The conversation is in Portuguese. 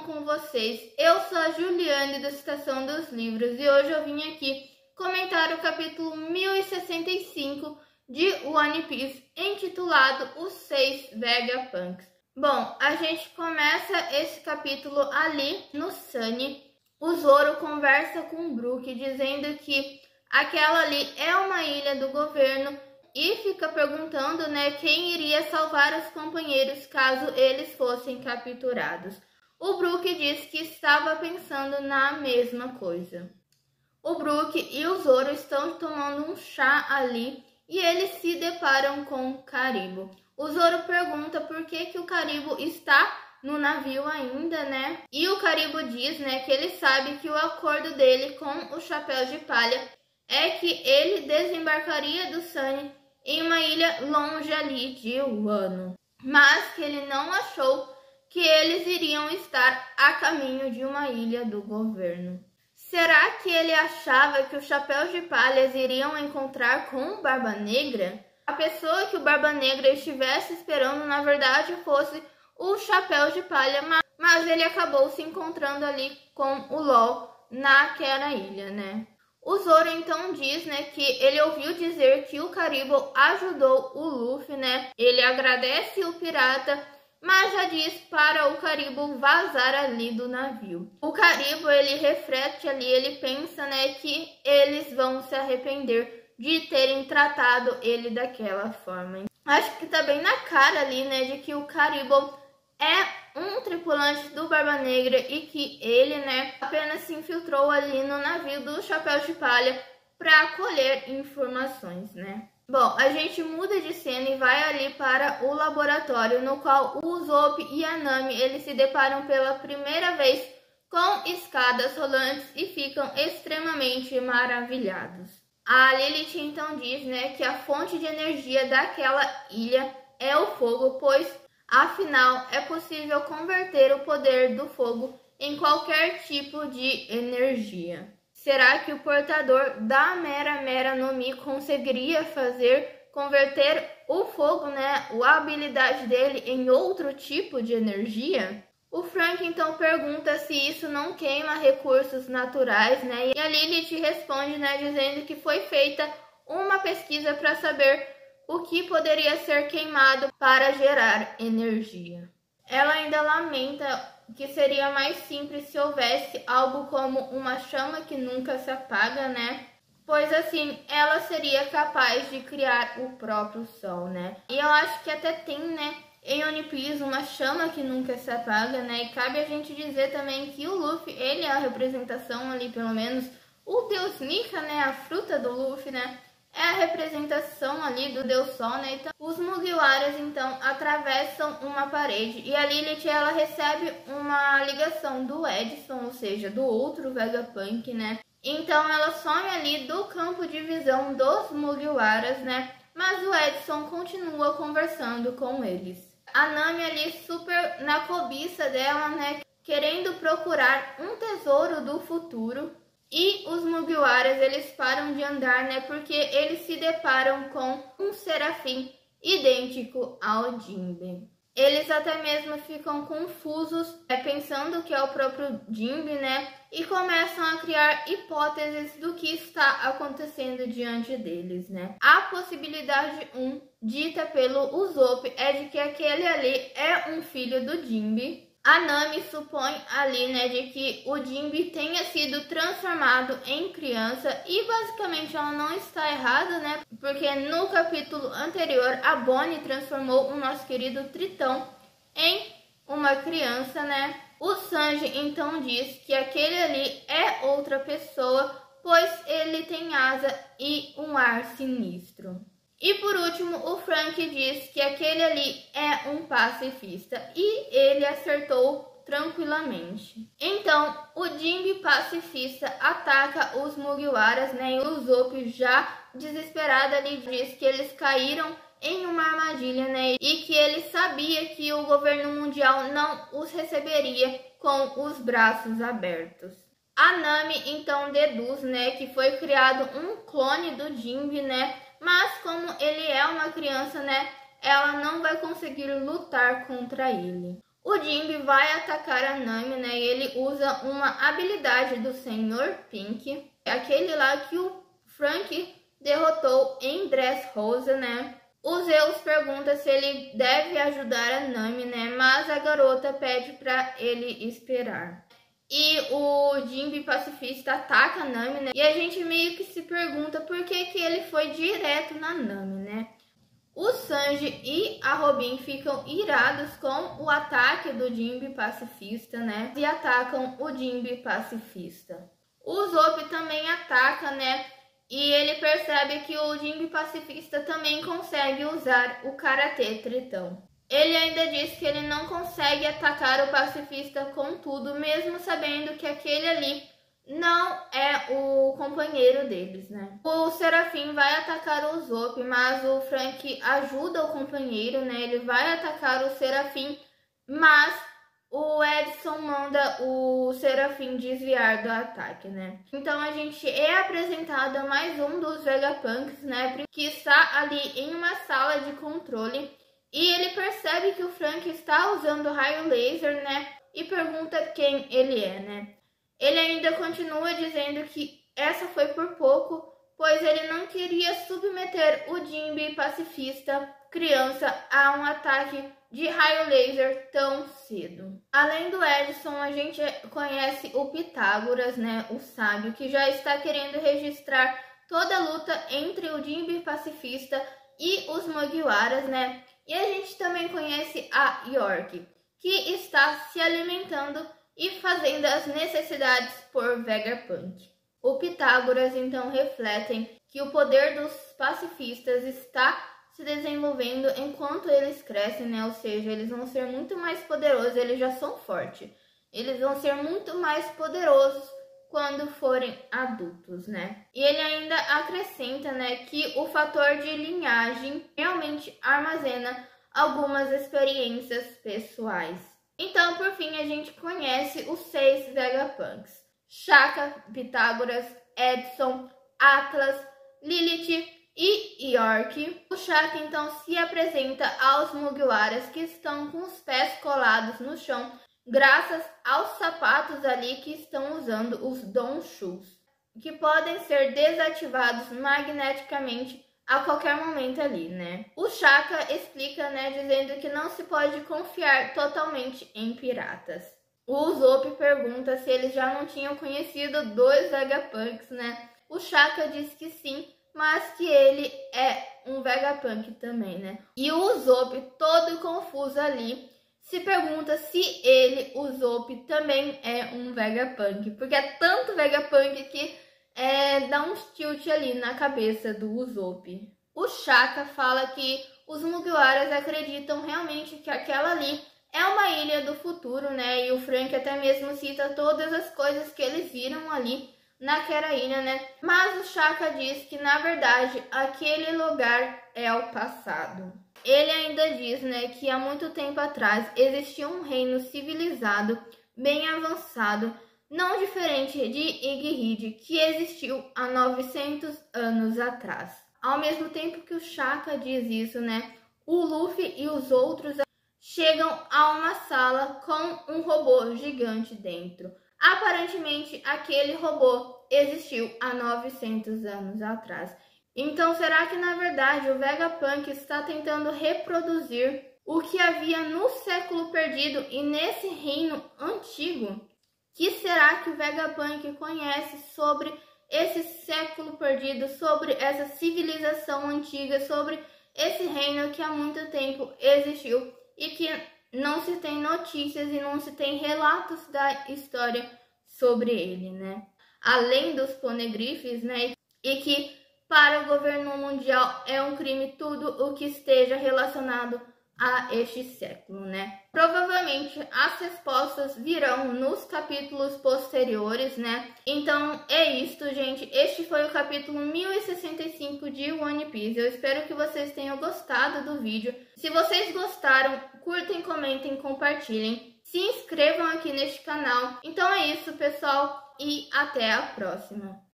com vocês? Eu sou a Juliane da Citação dos Livros e hoje eu vim aqui comentar o capítulo 1065 de One Piece, intitulado Os 6 Vegapunks. Bom, a gente começa esse capítulo ali no Sunny. O Zoro conversa com o Brook dizendo que aquela ali é uma ilha do governo e fica perguntando, quem iria salvar os companheiros caso eles fossem capturados. O Brook diz que estava pensando na mesma coisa. O Brook e o Zoro estão tomando um chá ali e eles se deparam com o Caribou. O Zoro pergunta por que o Caribou está no navio ainda, E o Caribou diz, que ele sabe que o acordo dele com o Chapéu de Palha é que ele desembarcaria do Sunny em uma ilha longe ali de Wano, mas que ele não achou que eles iriam estar a caminho de uma ilha do governo. Será que ele achava que os Chapéus de Palha iriam encontrar com o Barba Negra? A pessoa que o Barba Negra estivesse esperando, na verdade, fosse o Chapéu de Palha, mas ele acabou se encontrando ali com o LOL naquela ilha, O Zoro então diz, que ele ouviu dizer que o Caribou ajudou o Luffy, Ele agradece o pirata, mas já diz para o Caribou vazar ali do navio. O Caribou, ele reflete ali, ele pensa, que eles vão se arrepender de terem tratado ele daquela forma. Acho que tá bem na cara ali, de que o Caribou é um tripulante do Barba Negra e que ele, apenas se infiltrou ali no navio do Chapéu de Palha para colher informações, Bom, a gente muda de cena e vai ali para o laboratório, no qual o Usopp e a Nami, eles se deparam pela primeira vez com escadas rolantes e ficam extremamente maravilhados. A Lilith então diz, que a fonte de energia daquela ilha é o fogo, pois afinal é possível converter o poder do fogo em qualquer tipo de energia. Será que o portador da Mera no Mi conseguiria converter o fogo, a habilidade dele em outro tipo de energia? O Frank então pergunta se isso não queima recursos naturais, E a Lilith responde, dizendo que foi feita uma pesquisa para saber o que poderia ser queimado para gerar energia. Ela ainda lamenta que seria mais simples se houvesse algo como uma chama que nunca se apaga, Pois assim, ela seria capaz de criar o próprio sol, E eu acho que até tem, em One Piece uma chama que nunca se apaga, E cabe a gente dizer também que o Luffy, ele é a representação ali, pelo menos, o Deus Nika, a fruta do Luffy, é a representação ali do Deus Sol, Então, os Mugiwaras, então, atravessam uma parede e a Lilith, ela recebe uma ligação do Edson, ou seja, do outro Vegapunk, Então, ela some ali do campo de visão dos Mugiwaras, Mas o Edson continua conversando com eles. A Nami ali super na cobiça dela, querendo procurar um tesouro do futuro. E os Mugiwaras, eles param de andar, porque eles se deparam com um serafim idêntico ao Jinbe. Eles até mesmo ficam confusos, pensando que é o próprio Jinbe, E começam a criar hipóteses do que está acontecendo diante deles, A possibilidade 1, dita pelo Usopp, é de que aquele ali é um filho do Jinbe. A Nami supõe ali, de que o Jinbe tenha sido transformado em criança e basicamente ela não está errada, Porque no capítulo anterior a Bonnie transformou o nosso querido Tritão em uma criança, O Sanji então diz que aquele ali é outra pessoa, pois ele tem asa e um ar sinistro. E por último, o Frank diz que aquele ali é um pacifista e ele acertou tranquilamente. Então, o Jinbe pacifista ataca os Mugiwaras, E o Usopp, já desesperado ali, diz que eles caíram em uma armadilha, E que ele sabia que o governo mundial não os receberia com os braços abertos. A Nami então deduz, que foi criado um clone do Jinbe, Mas como ele é uma criança, ela não vai conseguir lutar contra ele. O Jinbe vai atacar a Nami, né? E ele usa uma habilidade do Senhor Pink, aquele lá que o Franky derrotou em Dressrosa, né? O Zeus pergunta se ele deve ajudar a Nami, né? Mas a garota pede para ele esperar. E o Jinbe pacifista ataca a Nami, né? E a gente meio que se pergunta por que ele foi direto na Nami, né? O Sanji e a Robin ficam irados com o ataque do Jinbe pacifista, né? E atacam o Jinbe pacifista. O Zop também ataca, né? E ele percebe que o Jinbe pacifista também consegue usar o Karatê Tritão. Ele ainda diz que ele não consegue atacar o pacifista com tudo, mesmo sabendo que aquele ali não é o companheiro deles, né? O Serafim vai atacar o Zop, mas o Franky ajuda o companheiro, né? Ele vai atacar o Serafim, mas o Edson manda o Serafim desviar do ataque, né? Então a gente é apresentado a mais um dos Vegapunks, né? Que está ali em uma sala de controle e ele percebe que o Franky está usando raio laser, né? E pergunta quem ele é, né? Ele ainda continua dizendo que essa foi por pouco, pois ele não queria submeter o Jinbe pacifista criança a um ataque de raio laser tão cedo. Além do Edson, a gente conhece o Pitágoras, né, o sábio, que já está querendo registrar toda a luta entre o Jinbe pacifista e os Mugiwaras, né? E a gente também conhece a York, que está se alimentando e fazendo as necessidades por Vegapunk. O Pitágoras então refletem que o poder dos pacifistas está se desenvolvendo enquanto eles crescem, né? Ou seja, eles vão ser muito mais poderosos, eles já são fortes. Eles vão ser muito mais poderosos quando forem adultos, né? E ele ainda acrescenta, né, que o fator de linhagem realmente armazena algumas experiências pessoais. Então, por fim, a gente conhece os 6 Vegapunks: Shaka, Pitágoras, Edson, Atlas, Lilith e York. O Shaka então se apresenta aos Mugiwaras, que estão com os pés colados no chão, graças aos sapatos ali que estão usando os Donshoes, que podem ser desativados magneticamente a qualquer momento ali, né? O Shaka explica, né, dizendo que não se pode confiar totalmente em piratas. O Usopp pergunta se eles já não tinham conhecido 2 Vegapunks, né? O Shaka diz que sim, mas que ele é um Vegapunk também, né? E o Usopp, todo confuso ali, se pergunta se ele, o Usopp, também é um Vegapunk, porque é tanto Vegapunk que dá uns tilt ali na cabeça do Usopp. O Shaka fala que os Mugiwaras acreditam realmente que aquela ali é uma ilha do futuro, né? E o Franky até mesmo cita todas as coisas que eles viram ali naquela ilha, né? Mas o Shaka diz que, na verdade, aquele lugar é o passado. Ele ainda diz, né, que há muito tempo atrás existia um reino civilizado, bem avançado, não diferente de Igihide, que existiu há 900 anos atrás. Ao mesmo tempo que o Shaka diz isso, né, o Luffy e os outros chegam a uma sala com um robô gigante dentro. Aparentemente, aquele robô existiu há 900 anos atrás. Então, será que na verdade o Vegapunk está tentando reproduzir o que havia no século perdido e nesse reino antigo? Que será que o Vegapunk conhece sobre esse século perdido, sobre essa civilização antiga, sobre esse reino que há muito tempo existiu e que não se tem notícias e não se tem relatos da história sobre ele, né? Além dos poneglyphs, né? E que para o governo mundial é um crime tudo o que esteja relacionado a este século, né? Provavelmente as respostas virão nos capítulos posteriores, né? Então é isto, gente. Este foi o capítulo 1065 de One Piece. Eu espero que vocês tenham gostado do vídeo. Se vocês gostaram, curtem, comentem, compartilhem. Se inscrevam aqui neste canal. Então é isso, pessoal, e até a próxima.